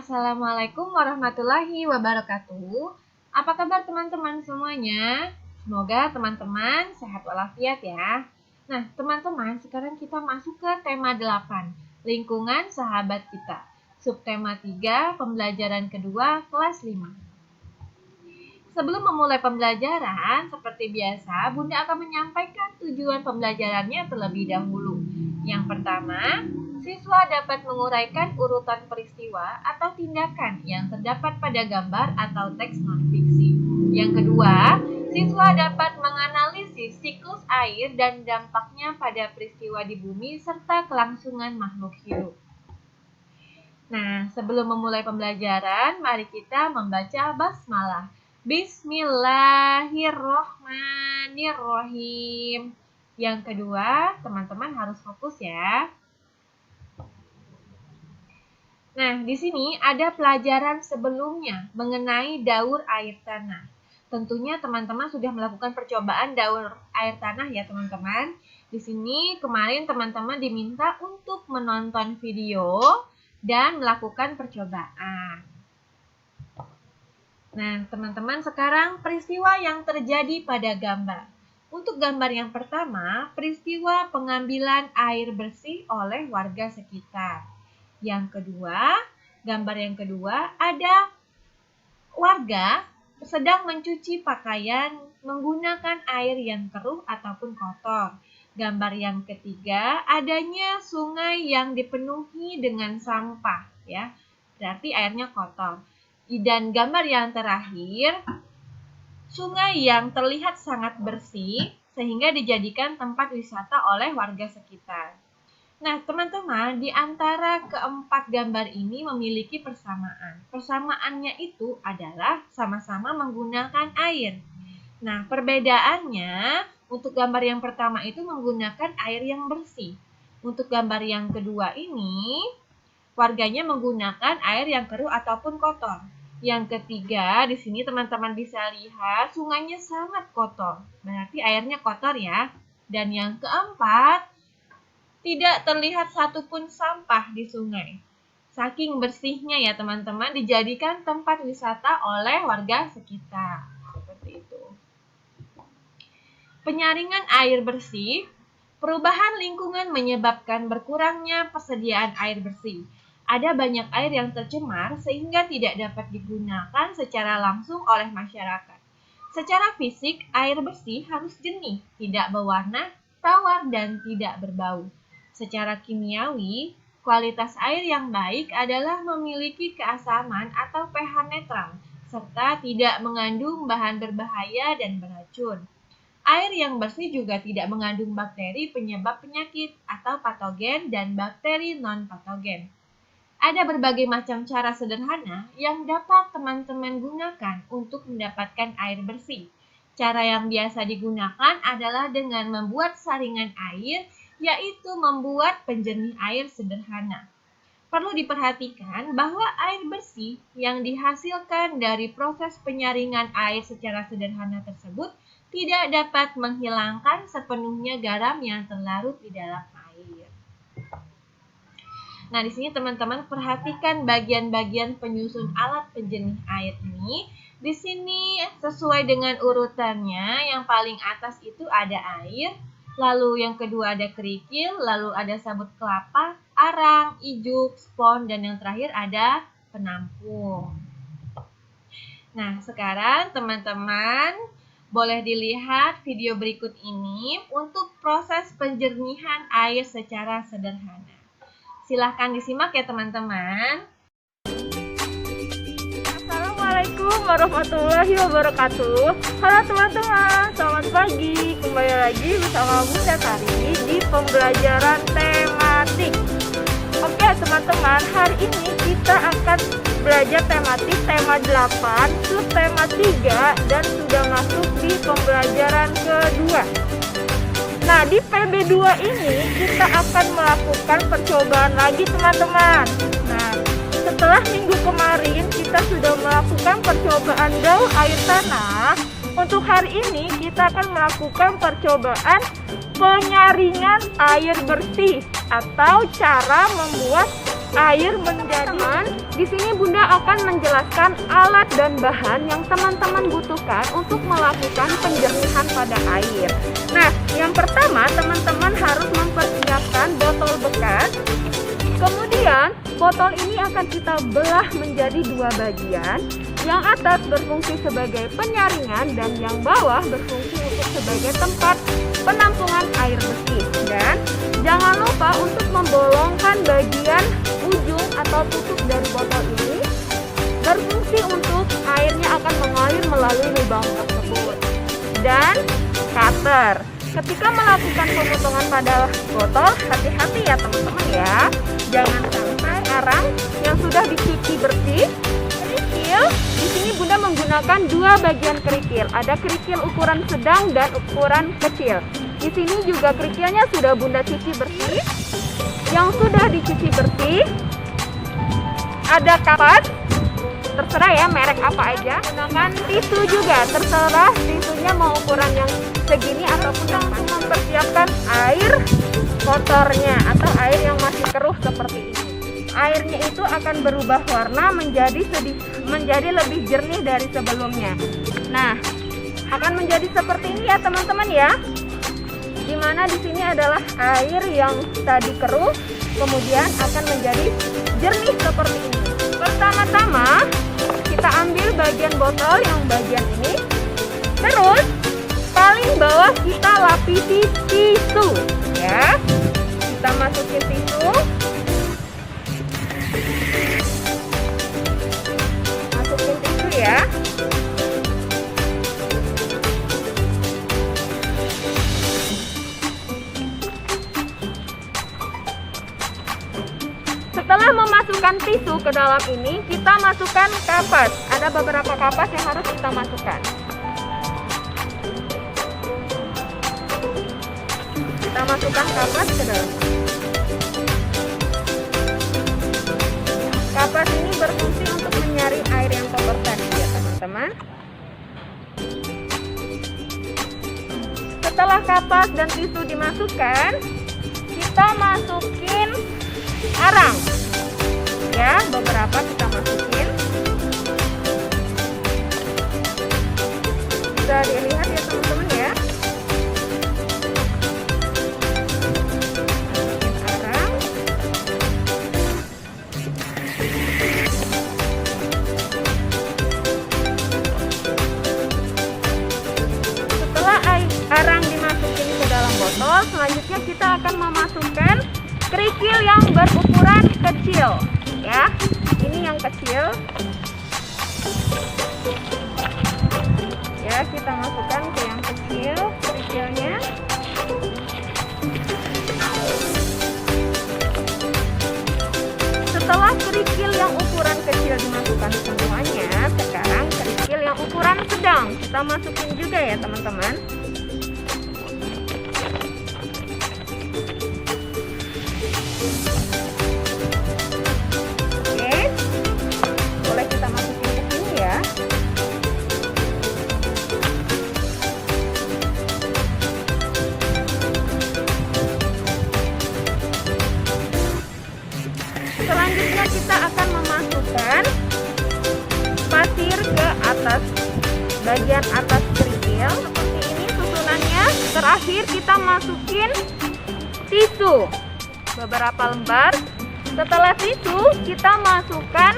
Assalamualaikum warahmatullahi wabarakatuh. Apa kabar teman-teman semuanya? Semoga teman-teman sehat walafiat ya. Nah, teman-teman, sekarang kita masuk ke tema 8, lingkungan sahabat kita. Subtema 3, pembelajaran kedua, kelas 5. Sebelum memulai pembelajaran, seperti biasa, Bunda akan menyampaikan tujuan pembelajarannya terlebih dahulu. Yang pertama, siswa dapat menguraikan urutan peristiwa atau tindakan yang terdapat pada gambar atau teks non-fiksi. Yang kedua, siswa dapat menganalisis siklus air dan dampaknya pada peristiwa di bumi serta kelangsungan makhluk hidup. Nah, sebelum memulai pembelajaran, mari kita membaca basmalah. Bismillahirrohmanirrohim. Yang kedua, teman-teman harus fokus ya. Nah, di sini ada pelajaran sebelumnya mengenai daur air tanah. Tentunya teman-teman sudah melakukan percobaan daur air tanah ya teman-teman. Di sini kemarin teman-teman diminta untuk menonton video dan melakukan percobaan. Nah, teman-teman, sekarang peristiwa yang terjadi pada gambar. Untuk gambar yang pertama, peristiwa pengambilan air bersih oleh warga sekitar. Yang kedua, gambar yang kedua, ada warga sedang mencuci pakaian menggunakan air yang keruh ataupun kotor. Gambar yang ketiga, adanya sungai yang dipenuhi dengan sampah, ya. Berarti airnya kotor. Dan gambar yang terakhir, sungai yang terlihat sangat bersih sehingga dijadikan tempat wisata oleh warga sekitar. Nah, teman-teman, di antara keempat gambar ini memiliki persamaan. Persamaannya itu adalah sama-sama menggunakan air. Nah, perbedaannya untuk gambar yang pertama itu menggunakan air yang bersih. Untuk gambar yang kedua ini, warganya menggunakan air yang keruh ataupun kotor. Yang ketiga, di sini teman-teman bisa lihat sungainya sangat kotor. Berarti airnya kotor ya. Dan yang keempat, tidak terlihat satupun sampah di sungai. Saking bersihnya ya teman-teman, dijadikan tempat wisata oleh warga sekitar. Seperti itu. Penyaringan air bersih, perubahan lingkungan menyebabkan berkurangnya persediaan air bersih. Ada banyak air yang tercemar sehingga tidak dapat digunakan secara langsung oleh masyarakat. Secara fisik, air bersih harus jernih, tidak berwarna, tawar, dan tidak berbau. Secara kimiawi, kualitas air yang baik adalah memiliki keasaman atau pH netral, serta tidak mengandung bahan berbahaya dan beracun. Air yang bersih juga tidak mengandung bakteri penyebab penyakit atau patogen dan bakteri non-patogen. Ada berbagai macam cara sederhana yang dapat teman-teman gunakan untuk mendapatkan air bersih. Cara yang biasa digunakan adalah dengan membuat saringan air, yaitu membuat penjernih air sederhana. Perlu diperhatikan bahwa air bersih yang dihasilkan dari proses penyaringan air secara sederhana tersebut tidak dapat menghilangkan sepenuhnya garam yang terlarut di dalam air. Nah, di sini teman-teman perhatikan bagian-bagian penyusun alat penjernih air ini. Di sini sesuai dengan urutannya, yang paling atas itu ada air, lalu yang kedua ada kerikil, lalu ada sabut kelapa, arang, ijuk, spons, dan yang terakhir ada penampung. Nah, sekarang teman-teman boleh dilihat video berikut ini untuk proses penjernihan air secara sederhana. Silahkan disimak ya teman-teman. Assalamualaikum warahmatullahi wabarakatuh. Halo teman-teman, selamat pagi. Kembali lagi bersama Bunda Tari di pembelajaran tematik. Oke teman-teman, hari ini kita akan belajar tematik tema 8, subtema 3, dan sudah masuk di pembelajaran kedua. Nah, di PB2 ini kita akan melakukan percobaan lagi teman-teman. Nah, setelah minggu kemarin kita sudah melakukan percobaan daur air tanah, untuk hari ini kita akan melakukan percobaan penyaringan air bersih atau cara membuat air menjadi Di sini Bunda akan menjelaskan alat dan bahan yang teman-teman butuhkan untuk melakukan penjernihan pada air. Nah, yang pertama teman-teman harus mempersiapkan botol bekas. Kemudian, botol ini akan kita belah menjadi dua bagian. Yang atas berfungsi sebagai penyaringan dan yang bawah berfungsi untuk sebagai tempat penampungan air bersih. Dan jangan lupa untuk membolongkan bagian ujung atau tutup dari botol ini, berfungsi untuk airnya akan mengalir melalui lubang tersebut. Dan cutter. Ketika melakukan pemotongan pada botol, hati-hati ya teman-teman ya. Jangan sampai arang yang sudah dicuci bersih. Kerikil, di sini Bunda menggunakan dua bagian kerikil. Ada kerikil ukuran sedang dan ukuran kecil. Di sini juga kerikilnya sudah Bunda cuci bersih. Yang sudah dicuci bersih, ada kapas, terserah ya merek apa aja. Gunakan tisu juga, terserah tisunya mau ukuran yang segini ataupun yang mempersiapkan air kotornya atau air yang masih keruh seperti ini. Airnya itu akan berubah warna menjadi lebih jernih dari sebelumnya. Nah, akan menjadi seperti ini ya teman-teman ya. Dimana di sini adalah air yang tadi keruh, kemudian akan menjadi jernih seperti ini. Pertama-tama kita ambil bagian botol yang bagian ini, terus paling bawah kita lapisi tisu ya. Kita masukin tisu, masukin tisu ya. Setelah memasukkan tisu ke dalam ini, kita masukkan kapas. Ada beberapa kapas yang harus kita masukkan. Kita masukkan kapas ke dalam. Kapas ini berfungsi untuk menyaring air yang kotor tadi ya teman-teman. Setelah kapas dan tisu dimasukkan, kita masukin arang ya, beberapa kita masukin. Bisa dilihat ya teman-teman ya. Masukin arang. Setelah arang dimasukin ke dalam botol, selanjutnya kita akan memasukkan kerikil yang berukuran kecil ya. Ini yang kecil ya, kita masukkan ke yang kecil kerikilnya. Setelah kerikil yang ukuran kecil dimasukkan semuanya, sekarang kerikil yang ukuran sedang kita masukin juga ya teman-teman. Boleh kita masukin ke sini ya. Selanjutnya kita akan memasukkan pasir ke atas bagian atas kerikil seperti ini susunannya. Terakhir kita masukin tisu beberapa lembar. Setelah tisu kita masukkan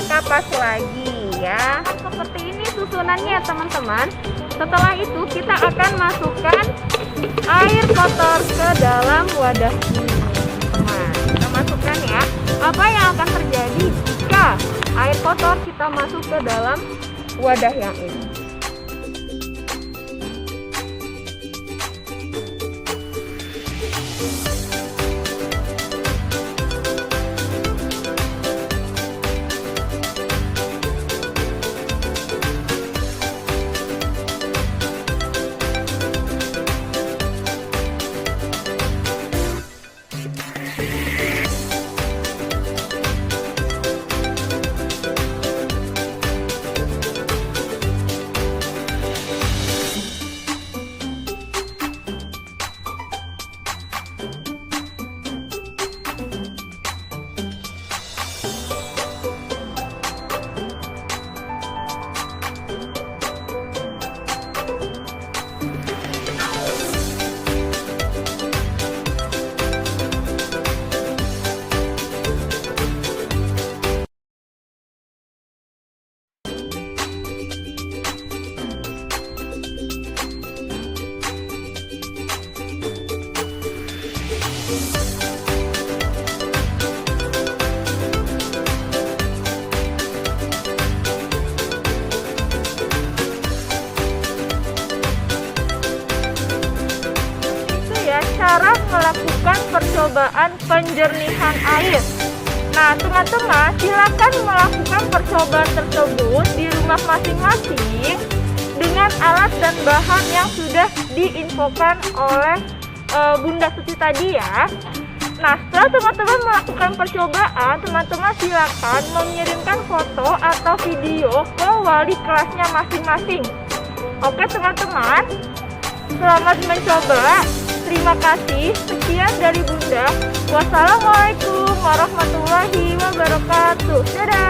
kapas lagi ya. Seperti ini susunannya teman-teman. Setelah itu kita akan masukkan air kotor ke dalam wadah ini teman-teman. Kita masukkan ya. Apa yang akan terjadi jika air kotor kita masuk ke dalam wadah yang ini? percobaan penjernihan air. Nah, teman-teman silakan melakukan percobaan tersebut di rumah masing-masing dengan alat dan bahan yang sudah diinfokan oleh Bunda Suci tadi ya. Nah, setelah teman-teman melakukan percobaan, teman-teman silakan mengirimkan foto atau video ke wali kelasnya masing-masing. Oke teman-teman, selamat mencoba. Terima kasih. Sekian dari Bunda. Wassalamualaikum warahmatullahi wabarakatuh. Dadah.